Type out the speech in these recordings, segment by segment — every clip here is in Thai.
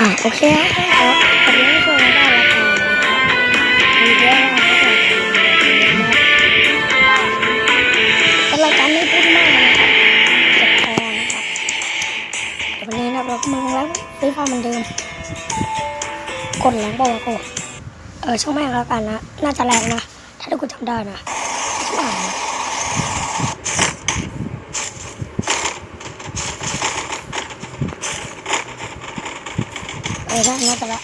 โอเคครับขอบคุณที่ชมได้รับฟังนะครับมีเยอะมากครับเป็นรายการไม่พูดมากนะครับจบคอนะครับวันนี้นะเราก็มาลงแล้วฟรีไฟเหมือนเดิมกดแรงบอกว่าช่างแม่งแล้วกันนะน่าจะแรงนะถ้าทุกคนจำได้นะช่างน่าจะละ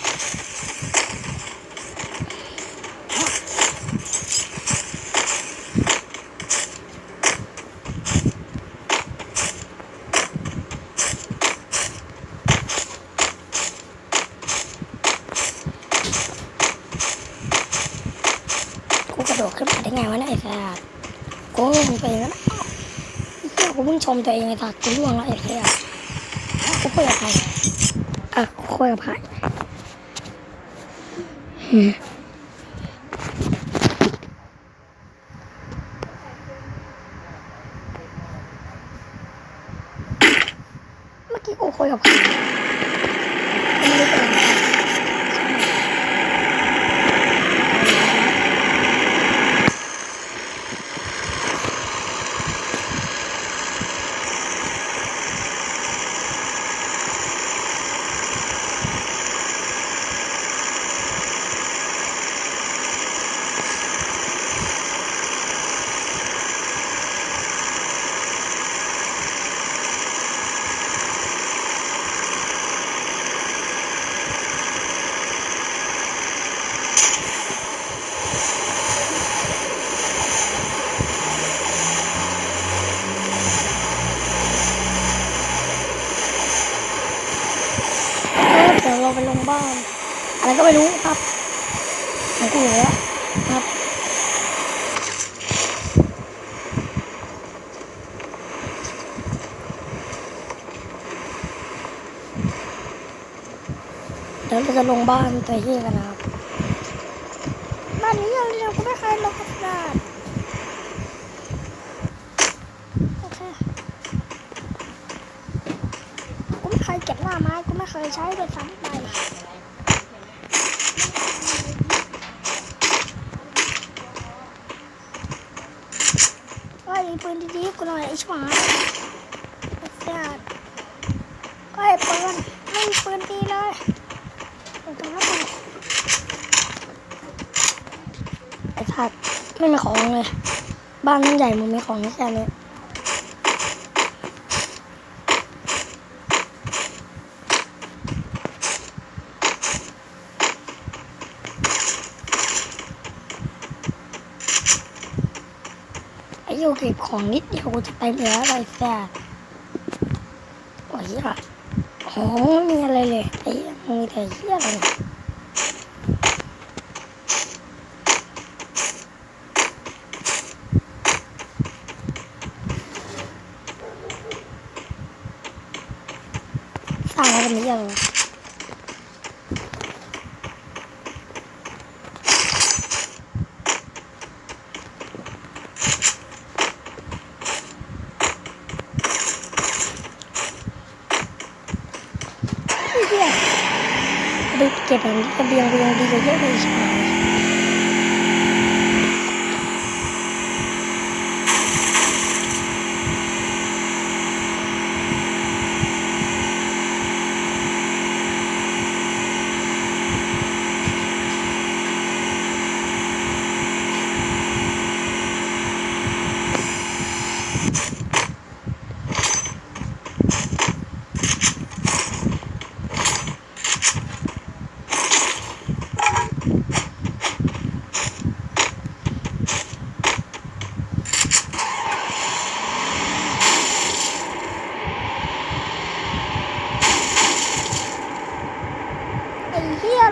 กูกระโดดขึ้นมาได้ไงวะเนี่ยไอ้สัสกูมึงตัวเองนะกูเพิ่งชมตัวเองไอ้สัสกูล่วงแล้วไอ้สัสกูคุยกับใครกูคุยกับใครเมื่อกี้กูคุยกับใครไม่รู้เป็นเดี๋ยวเราไปลงบ้านอะไรก็ไม่รู้ครับของกูแล้วครับเดี๋ยวเราจะลงบ้านตัวที่กันนะครับบ้านนี้เราก็ไม่เคยลงกันได้โอเคกูไม่เคยเก็บหน้าไม้กูไม่เคยใช้เลยซ้ำไปปืนดีๆกูหน่อยไอ้ชิบหายไอ้สัสปืนไม่มีปืนดีเลยตรงนั้นไอ้สัสไม่มีของเลยบ้านใหญ่มึงมีของแค่นี้ไอ้โยเก็บของนิดเดียวกูจะไปเหลืออะไรแซ่โอ้ยอ่ะโอ้ไม่มีอะไรเลยไอ้มึงมีแต่เหี้ยอะไรสร้างอะไรกันเนี่ยไปเก็บแบบกระเบียงดีกว่าเยอะเลยใช่ไหม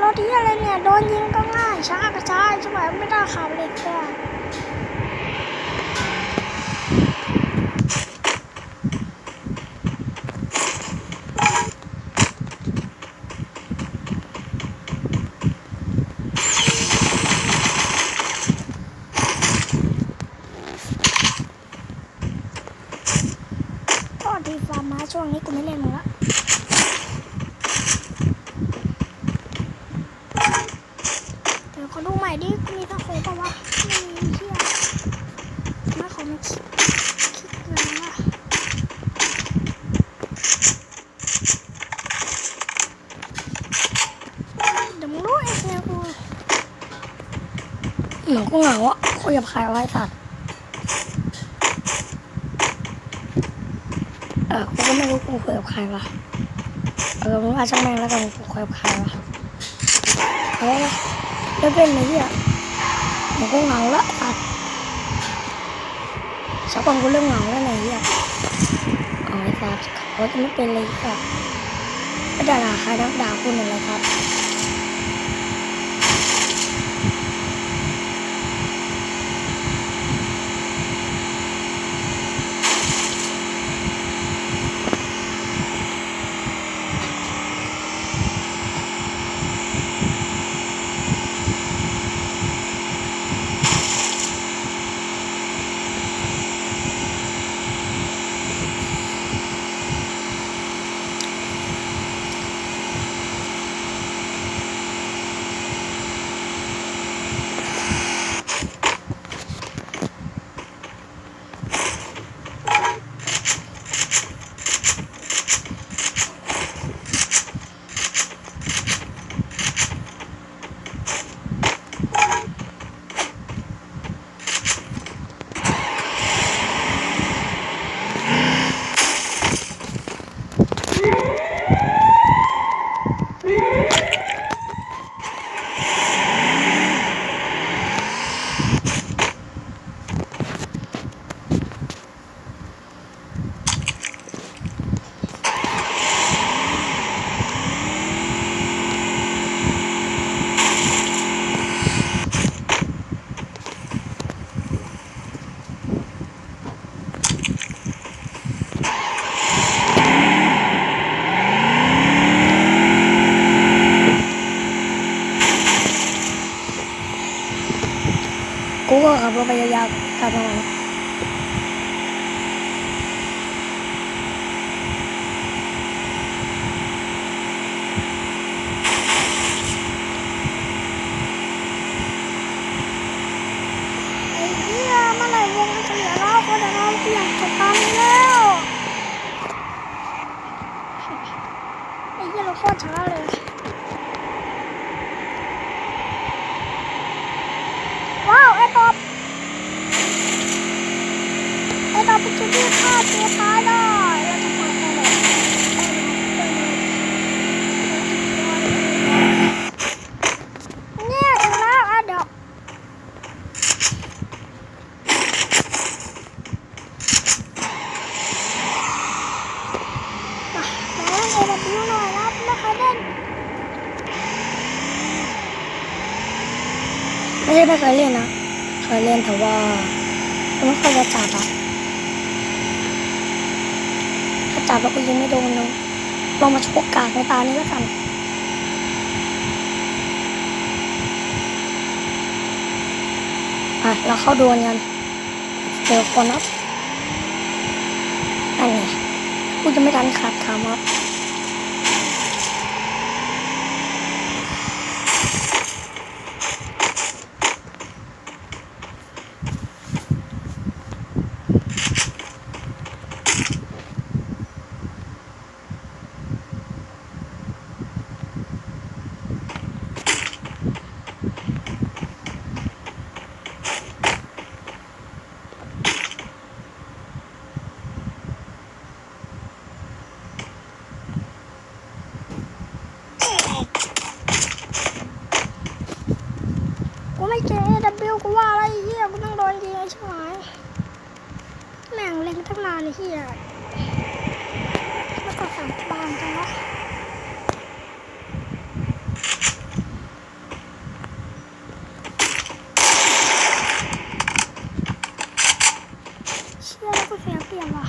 รถที่อะไรเนี่ยโดนยิงก็ง่ายช้าก็ช้าใช่ไหมไม่ได้ขับเลยแค่ก็ดีฟาร์มมาช่วงนี้กูไม่เล่นมึงละ เหมือนกูเหงาอ่ะคุยกับใครไว้สัตว์กูก็ไม่รู้กูคุยกับใครวะมึงอาช่างแม่งแล้วกันกูคุยกับใครวะแล้วเป็นอะไรเนี่ยเหมือนกูเหงาละสัตว์สักวันกูเริ่มเหงาแล้วไหนเนี่ยไอ้สัตว์เขาจะไม่เป็นเลยอ่ะไม่ด่าใครนักด่าคุณอะไรครับกูก็ขับรถไปยาวๆกลับมาไอ้เหี้ยเมื่อไหร่วงมันจะเหลือเราคนเดียวเราอยากจะตายแล้วไอ้เหี้ยเราโคตรช้าเลยว้าวไอ้ตอบเป็นจุดที่ฆ่าตัวตายได้เราจะปล่อยไปเลยเนี่ยถึงแล้วอ่ะเดี๋ยวมาเล่นAWหน่อยนะไม่เคยเล่นไม่ใช่ไม่เคยเล่นนะเคยเล่นแต่ว่าไม่เคยจะจับอะถ้าจับแล้วกูยิงไม่โดนนะลองมาชกกากในตานี้แล้วกันเราเข้าดวลกันเจอคนครับอันนี้กูจะไม่ทันขาดคำครับกูไม่เจอAWกูว่าอะไรเหี้ยกูต้องโดนยิงไอ้ชิบหายแม่งเล็งตั้งนานไอ้เหี้ยแล้วก็สั่งบานจังวะเชี่ยแล้วกูเสียเปลี่ยนว่ะ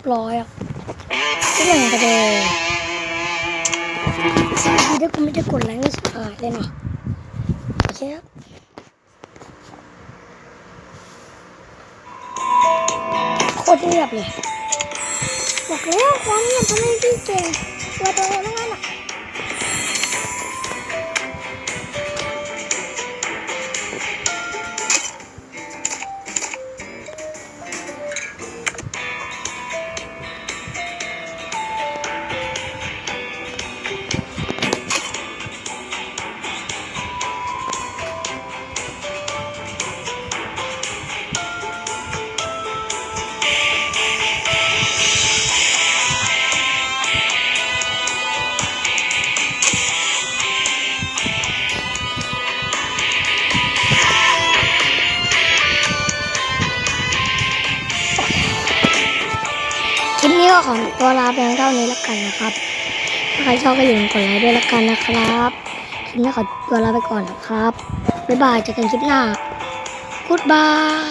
600อ่ะที่หนึ่งไปเลยดีถ้ากูไม่ได้กดแรงนี่สบายเลยนะโอเคครับโคตรเงียบเลยบอกแล้วความเงียบทำให้พี่เก่งว่าตัวเองไม่งั้นอ่ะคลิปนี้ก็ขอตัวลาเพียงเท่านี้แล้วกันนะครับถ้าใครชอบก็อย่าลืมกดไลค์ด้วยแล้วกันนะครับคลิปนี้ขอตัวลาไปก่อนนะครับบ๊ายบายเจอกันคลิปหน้า Goodbye